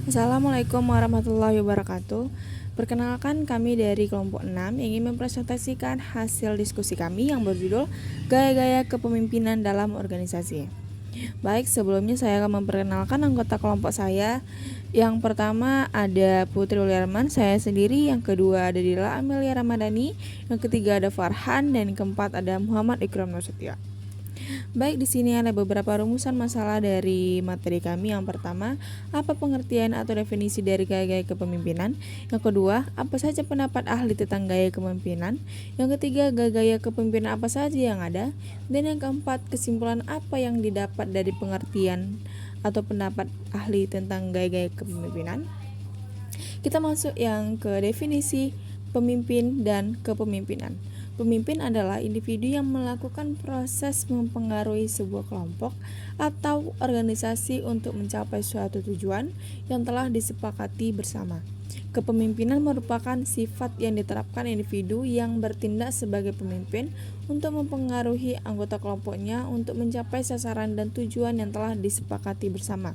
Assalamualaikum warahmatullahi wabarakatuh. Perkenalkan, kami dari kelompok 6 ingin mempresentasikan hasil diskusi kami yang berjudul Gaya-gaya kepemimpinan dalam organisasi. Baik, sebelumnya saya akan memperkenalkan anggota kelompok saya. Yang pertama ada Putri Uliarman, saya sendiri. Yang kedua ada Dila Amelia Ramadhani. Yang ketiga ada Farhan, dan yang keempat ada Muhammad Ikram Nasution. Baik, di sini ada beberapa rumusan masalah dari materi kami. Yang pertama, apa pengertian atau definisi dari gaya-gaya kepemimpinan? Yang kedua, apa saja pendapat ahli tentang gaya kepemimpinan? Yang ketiga, gaya-gaya kepemimpinan apa saja yang ada? Dan yang keempat, kesimpulan apa yang didapat dari pengertian atau pendapat ahli tentang gaya-gaya kepemimpinan? Kita masuk yang ke definisi pemimpin dan kepemimpinan. Pemimpin adalah individu yang melakukan proses mempengaruhi sebuah kelompok atau organisasi untuk mencapai suatu tujuan yang telah disepakati bersama. Kepemimpinan merupakan sifat yang diterapkan individu yang bertindak sebagai pemimpin untuk mempengaruhi anggota kelompoknya untuk mencapai sasaran dan tujuan yang telah disepakati bersama.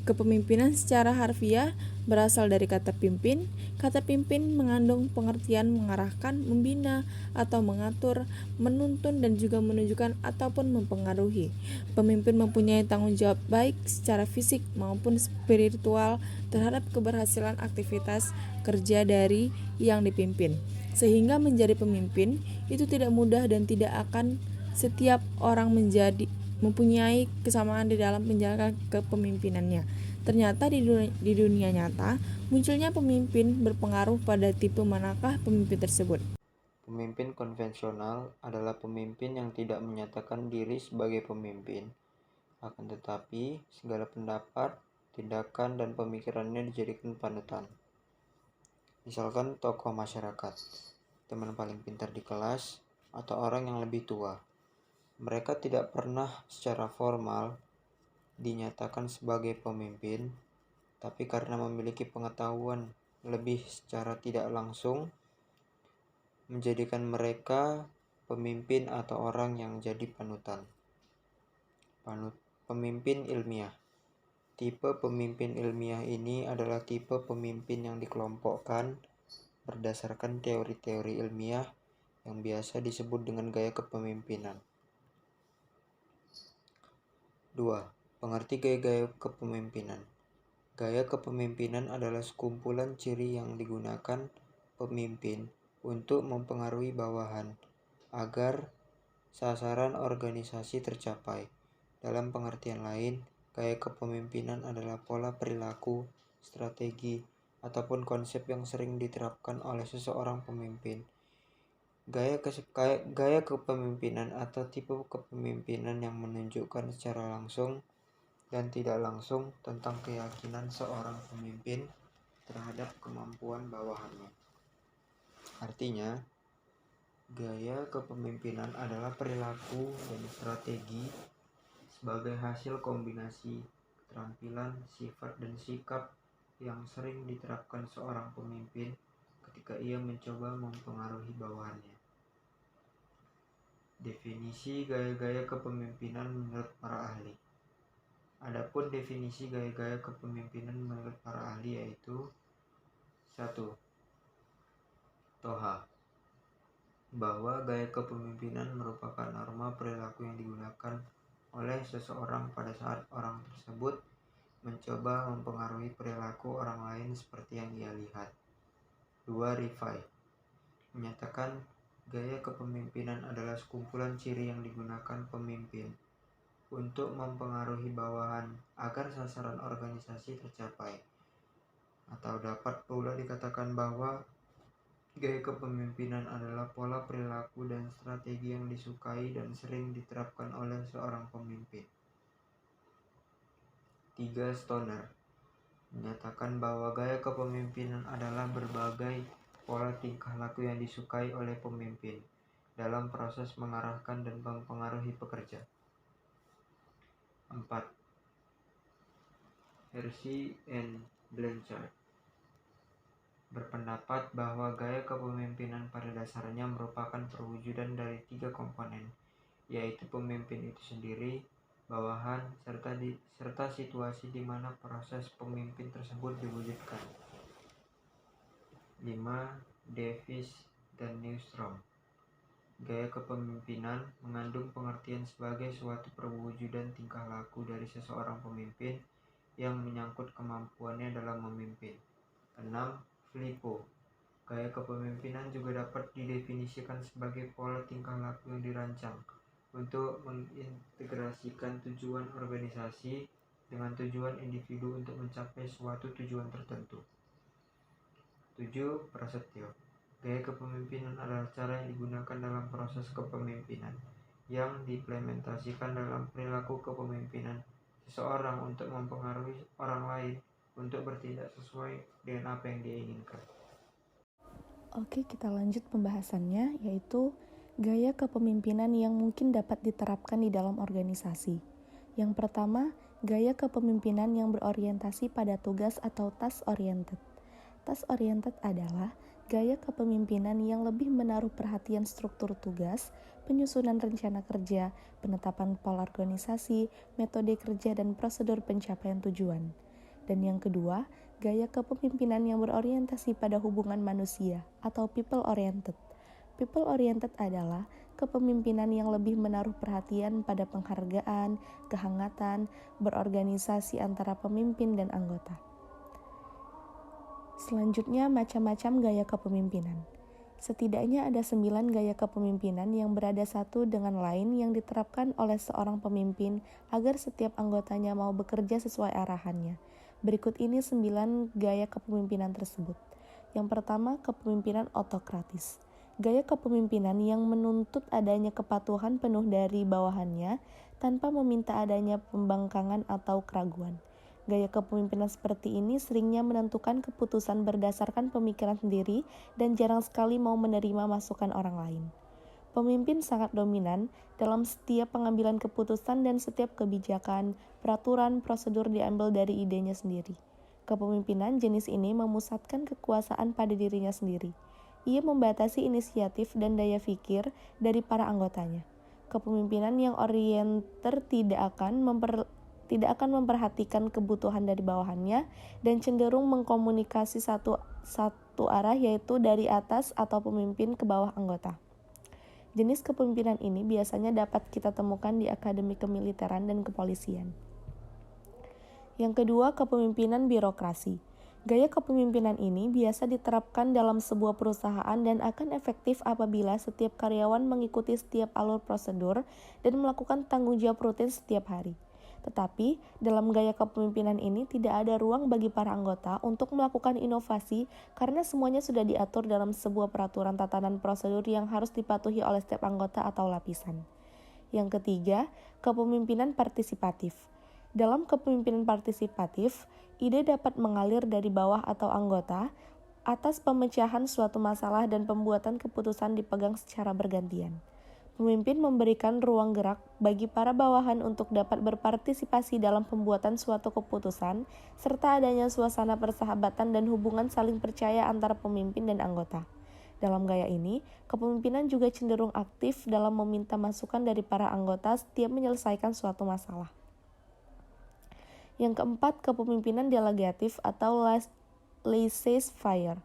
Kepemimpinan secara harfiah berasal dari kata pimpin. Kata pimpin mengandung pengertian mengarahkan, membina, atau mengatur, menuntun, dan juga menunjukkan ataupun mempengaruhi. Pemimpin mempunyai tanggung jawab baik secara fisik maupun spiritual terhadap keberhasilan aktivitas kerja dari yang dipimpin. Sehingga menjadi pemimpin itu tidak mudah dan tidak akan setiap orang mempunyai kesamaan di dalam menjalankan kepemimpinannya. Ternyata di dunia nyata, munculnya pemimpin berpengaruh pada tipe manakah pemimpin tersebut. Pemimpin konvensional adalah pemimpin yang tidak menyatakan diri sebagai pemimpin, akan tetapi segala pendapat, tindakan, dan pemikirannya dijadikan panutan. Misalkan tokoh masyarakat, teman paling pintar di kelas, atau orang yang lebih tua. Mereka tidak pernah secara formal dinyatakan sebagai pemimpin, tapi karena memiliki pengetahuan lebih secara tidak langsung, menjadikan mereka pemimpin atau orang yang jadi panutan. Pemimpin ilmiah. Tipe pemimpin ilmiah ini adalah tipe pemimpin yang dikelompokkan berdasarkan teori-teori ilmiah yang biasa disebut dengan gaya kepemimpinan. 2. Pengerti gaya-gaya kepemimpinan. Gaya kepemimpinan adalah sekumpulan ciri yang digunakan pemimpin untuk mempengaruhi bawahan agar sasaran organisasi tercapai. Dalam pengertian lain, gaya kepemimpinan adalah pola perilaku, strategi, ataupun konsep yang sering diterapkan oleh seseorang pemimpin. Gaya kepemimpinan atau tipe kepemimpinan yang menunjukkan secara langsung dan tidak langsung tentang keyakinan seorang pemimpin terhadap kemampuan bawahannya. Artinya, gaya kepemimpinan adalah perilaku dan strategi sebagai hasil kombinasi keterampilan, sifat, dan sikap yang sering diterapkan seorang pemimpin ketika ia mencoba mempengaruhi bawahannya. Definisi gaya-gaya kepemimpinan menurut para ahli. Adapun definisi gaya-gaya kepemimpinan menurut para ahli yaitu 1. Toha, bahwa gaya kepemimpinan merupakan norma perilaku yang digunakan oleh seseorang pada saat orang tersebut mencoba mempengaruhi perilaku orang lain seperti yang ia lihat. 2. Rifai, menyatakan gaya kepemimpinan adalah sekumpulan ciri yang digunakan pemimpin untuk mempengaruhi bawahan agar sasaran organisasi tercapai. Atau dapat pula dikatakan bahwa gaya kepemimpinan adalah pola perilaku dan strategi yang disukai dan sering diterapkan oleh seorang pemimpin. 3. Stoner, menyatakan bahwa gaya kepemimpinan adalah berbagai pola tingkah laku yang disukai oleh pemimpin dalam proses mengarahkan dan mempengaruhi pekerja. 4. Hersey and Blanchard berpendapat bahwa gaya kepemimpinan pada dasarnya merupakan perwujudan dari 3 komponen, yaitu pemimpin itu sendiri, bawahan, serta situasi di mana proses pemimpin tersebut diwujudkan. 5. Davis dan Newstrom. Gaya kepemimpinan mengandung pengertian sebagai suatu perwujudan tingkah laku dari seseorang pemimpin yang menyangkut kemampuannya dalam memimpin. 6. Filippo. Gaya kepemimpinan juga dapat didefinisikan sebagai pola tingkah laku yang dirancang untuk mengintegrasikan tujuan organisasi dengan tujuan individu untuk mencapai suatu tujuan tertentu. 7. Prasetyo. Gaya kepemimpinan adalah cara yang digunakan dalam proses kepemimpinan yang diimplementasikan dalam perilaku kepemimpinan seseorang untuk mempengaruhi orang lain untuk bertindak sesuai dengan apa yang dia inginkan. Oke, kita lanjut pembahasannya, yaitu gaya kepemimpinan yang mungkin dapat diterapkan di dalam organisasi. Yang pertama, gaya kepemimpinan yang berorientasi pada tugas atau task oriented. Task oriented adalah gaya kepemimpinan yang lebih menaruh perhatian struktur tugas, penyusunan rencana kerja, penetapan pola organisasi, metode kerja, dan prosedur pencapaian tujuan. Dan yang kedua, gaya kepemimpinan yang berorientasi pada hubungan manusia atau people oriented. People oriented adalah kepemimpinan yang lebih menaruh perhatian pada penghargaan, kehangatan, berorganisasi antara pemimpin dan anggota. Selanjutnya, macam-macam gaya kepemimpinan. Setidaknya ada 9 gaya kepemimpinan yang berada satu dengan lain yang diterapkan oleh seorang pemimpin agar setiap anggotanya mau bekerja sesuai arahannya. Berikut ini 9 gaya kepemimpinan tersebut. Yang pertama, kepemimpinan otokratis. Gaya kepemimpinan yang menuntut adanya kepatuhan penuh dari bawahannya tanpa meminta adanya pembangkangan atau keraguan. Gaya kepemimpinan seperti ini seringnya menentukan keputusan berdasarkan pemikiran sendiri dan jarang sekali mau menerima masukan orang lain. Pemimpin sangat dominan dalam setiap pengambilan keputusan dan setiap kebijakan, peraturan, prosedur diambil dari idenya sendiri. Kepemimpinan jenis ini memusatkan kekuasaan pada dirinya sendiri. Ia membatasi inisiatif dan daya pikir dari para anggotanya. Kepemimpinan yang orienter tidak akan memperhatikan kebutuhan dari bawahannya dan cenderung mengkomunikasi satu arah, yaitu dari atas atau pemimpin ke bawah anggota. Jenis kepemimpinan ini biasanya dapat kita temukan di akademi kemiliteran dan kepolisian. Yang kedua, kepemimpinan birokrasi. Gaya kepemimpinan ini biasa diterapkan dalam sebuah perusahaan dan akan efektif apabila setiap karyawan mengikuti setiap alur prosedur dan melakukan tanggung jawab rutin setiap hari. Tetapi, dalam gaya kepemimpinan ini tidak ada ruang bagi para anggota untuk melakukan inovasi karena semuanya sudah diatur dalam sebuah peraturan tatanan prosedur yang harus dipatuhi oleh setiap anggota atau lapisan. Yang ketiga, kepemimpinan partisipatif. Dalam kepemimpinan partisipatif, ide dapat mengalir dari bawah atau anggota atas pemecahan suatu masalah dan pembuatan keputusan dipegang secara bergantian. Pemimpin memberikan ruang gerak bagi para bawahan untuk dapat berpartisipasi dalam pembuatan suatu keputusan, serta adanya suasana persahabatan dan hubungan saling percaya antara pemimpin dan anggota. Dalam gaya ini, kepemimpinan juga cenderung aktif dalam meminta masukan dari para anggota setiap menyelesaikan suatu masalah. Yang keempat, kepemimpinan delegatif atau laissez-faire.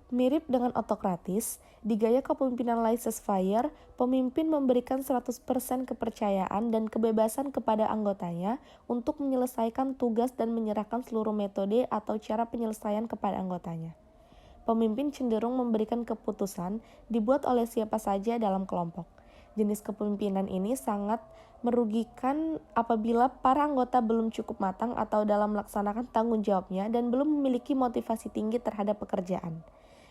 Mirip dengan otokratis, di gaya kepemimpinan laissez-faire, pemimpin memberikan 100% kepercayaan dan kebebasan kepada anggotanya untuk menyelesaikan tugas dan menyerahkan seluruh metode atau cara penyelesaian kepada anggotanya. Pemimpin cenderung memberikan keputusan dibuat oleh siapa saja dalam kelompok. Jenis kepemimpinan ini sangat merugikan apabila para anggota belum cukup matang atau dalam melaksanakan tanggung jawabnya dan belum memiliki motivasi tinggi terhadap pekerjaan.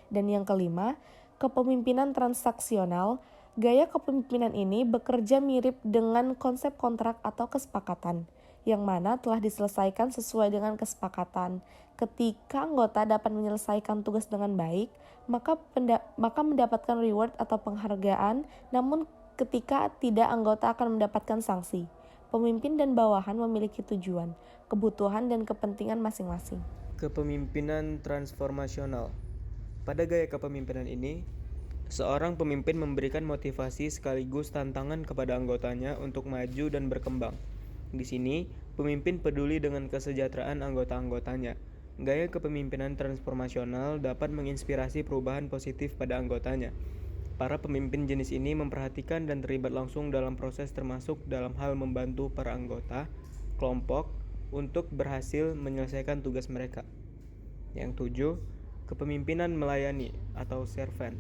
Dan yang kelima, kepemimpinan transaksional. Gaya kepemimpinan ini bekerja mirip dengan konsep kontrak atau kesepakatan, yang mana telah diselesaikan sesuai dengan kesepakatan. Ketika anggota dapat menyelesaikan tugas dengan baik, maka mendapatkan reward atau penghargaan, namun ketika tidak, anggota akan mendapatkan sanksi. Pemimpin dan bawahan memiliki tujuan, kebutuhan, dan kepentingan masing-masing. Kepemimpinan transformasional. Pada gaya kepemimpinan ini, seorang pemimpin memberikan motivasi sekaligus tantangan kepada anggotanya untuk maju dan berkembang. Di sini, pemimpin peduli dengan kesejahteraan anggota-anggotanya. Gaya kepemimpinan transformasional dapat menginspirasi perubahan positif pada anggotanya. Para pemimpin jenis ini memperhatikan dan terlibat langsung dalam proses termasuk dalam hal membantu para anggota kelompok untuk berhasil menyelesaikan tugas mereka. Yang 7, kepemimpinan melayani atau servant.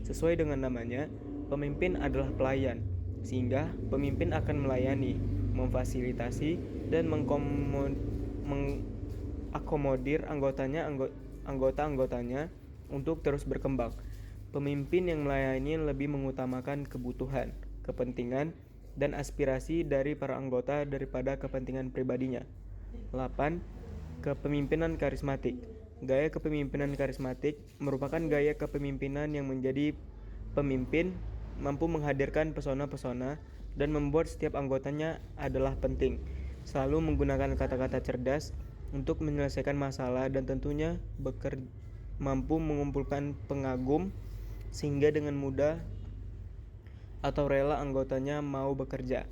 Sesuai dengan namanya, pemimpin adalah pelayan, sehingga pemimpin akan melayani, memfasilitasi, dan mengakomodir anggota-anggotanya untuk terus berkembang. Pemimpin yang melayani lebih mengutamakan kebutuhan, kepentingan, dan aspirasi dari para anggota daripada kepentingan pribadinya. 8. Kepemimpinan karismatik. Gaya kepemimpinan karismatik merupakan gaya kepemimpinan yang menjadi pemimpin mampu menghadirkan pesona-pesona dan membuat setiap anggotanya adalah penting, selalu menggunakan kata-kata cerdas untuk menyelesaikan masalah dan tentunya mampu mengumpulkan pengagum sehingga dengan mudah atau rela anggotanya mau bekerja.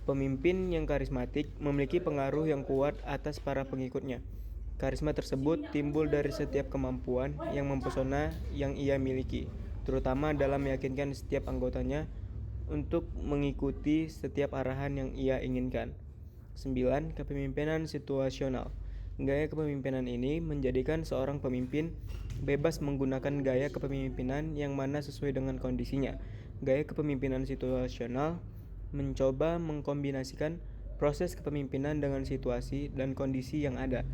Pemimpin yang karismatik memiliki pengaruh yang kuat atas para pengikutnya. Karisma tersebut timbul dari setiap kemampuan yang mempesona yang ia miliki, terutama dalam meyakinkan setiap anggotanya untuk mengikuti setiap arahan yang ia inginkan. 9. Kepemimpinan situasional. Gaya kepemimpinan ini menjadikan seorang pemimpin bebas menggunakan gaya kepemimpinan yang mana sesuai dengan kondisinya. Gaya kepemimpinan situasional mencoba mengkombinasikan proses kepemimpinan dengan situasi dan kondisi yang ada.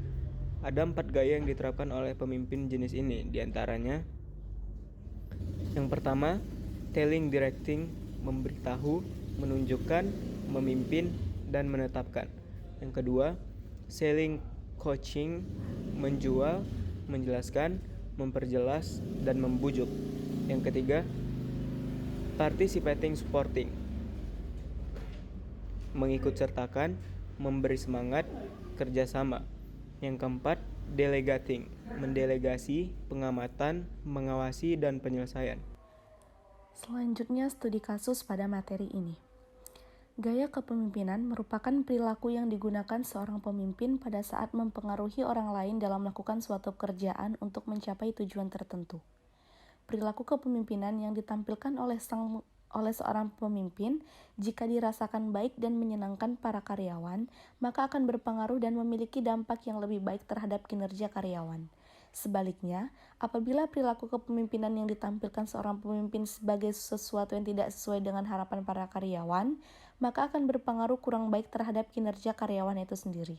Ada 4 gaya yang diterapkan oleh pemimpin jenis ini, diantaranya yang pertama, telling, directing, memberitahu, menunjukkan, memimpin, dan menetapkan. Yang kedua, selling, coaching, menjual, menjelaskan, memperjelas, dan membujuk. Yang ketiga, participating, supporting, mengikut sertakan, memberi semangat, kerjasama. Yang keempat, delegating, mendelegasi, pengamatan, mengawasi, dan penyelesaian. Selanjutnya studi kasus pada materi ini. Gaya kepemimpinan merupakan perilaku yang digunakan seorang pemimpin pada saat mempengaruhi orang lain dalam melakukan suatu pekerjaan untuk mencapai tujuan tertentu. Perilaku kepemimpinan yang ditampilkan oleh seorang pemimpin, jika dirasakan baik dan menyenangkan para karyawan, maka akan berpengaruh dan memiliki dampak yang lebih baik terhadap kinerja karyawan. Sebaliknya, apabila perilaku kepemimpinan yang ditampilkan seorang pemimpin sebagai sesuatu yang tidak sesuai dengan harapan para karyawan, maka akan berpengaruh kurang baik terhadap kinerja karyawan itu sendiri.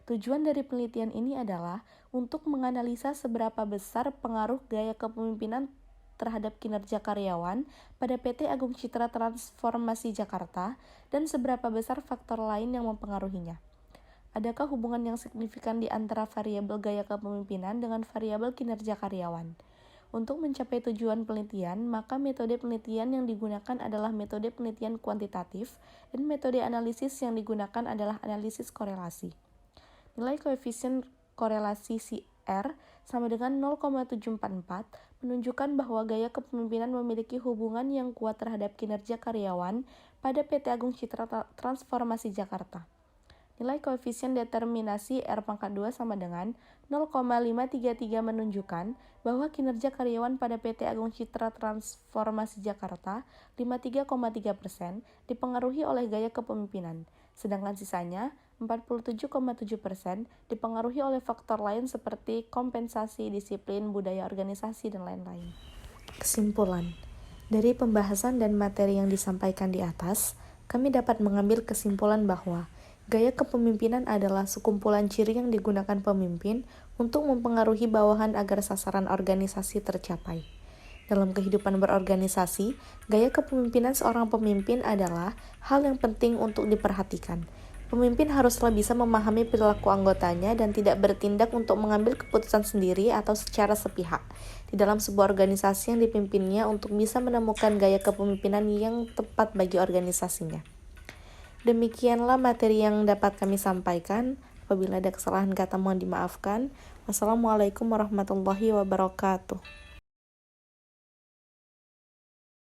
Tujuan dari penelitian ini adalah untuk menganalisa seberapa besar pengaruh gaya kepemimpinan terhadap kinerja karyawan pada PT Agung Citra Transformasi Jakarta dan seberapa besar faktor lain yang mempengaruhinya. Adakah hubungan yang signifikan di antara variabel gaya kepemimpinan dengan variabel kinerja karyawan? Untuk mencapai tujuan penelitian, maka metode penelitian yang digunakan adalah metode penelitian kuantitatif dan metode analisis yang digunakan adalah analisis korelasi. Nilai koefisien korelasi CR sama dengan 0,744 menunjukkan bahwa gaya kepemimpinan memiliki hubungan yang kuat terhadap kinerja karyawan pada PT Agung Citra Transformasi Jakarta. Nilai koefisien determinasi R⁻² sama dengan 0,533 menunjukkan bahwa kinerja karyawan pada PT Agung Citra Transformasi Jakarta 53,3% dipengaruhi oleh gaya kepemimpinan, sedangkan sisanya 47,7% dipengaruhi oleh faktor lain seperti kompensasi, disiplin, budaya organisasi, dan lain-lain. Kesimpulan. Dari pembahasan dan materi yang disampaikan di atas, kami dapat mengambil kesimpulan bahwa gaya kepemimpinan adalah sekumpulan ciri yang digunakan pemimpin untuk mempengaruhi bawahan agar sasaran organisasi tercapai. Dalam kehidupan berorganisasi, gaya kepemimpinan seorang pemimpin adalah hal yang penting untuk diperhatikan. Pemimpin haruslah bisa memahami perilaku anggotanya dan tidak bertindak untuk mengambil keputusan sendiri atau secara sepihak di dalam sebuah organisasi yang dipimpinnya untuk bisa menemukan gaya kepemimpinan yang tepat bagi organisasinya. Demikianlah materi yang dapat kami sampaikan. Apabila ada kesalahan kata mohon dimaafkan. Wassalamualaikum warahmatullahi wabarakatuh.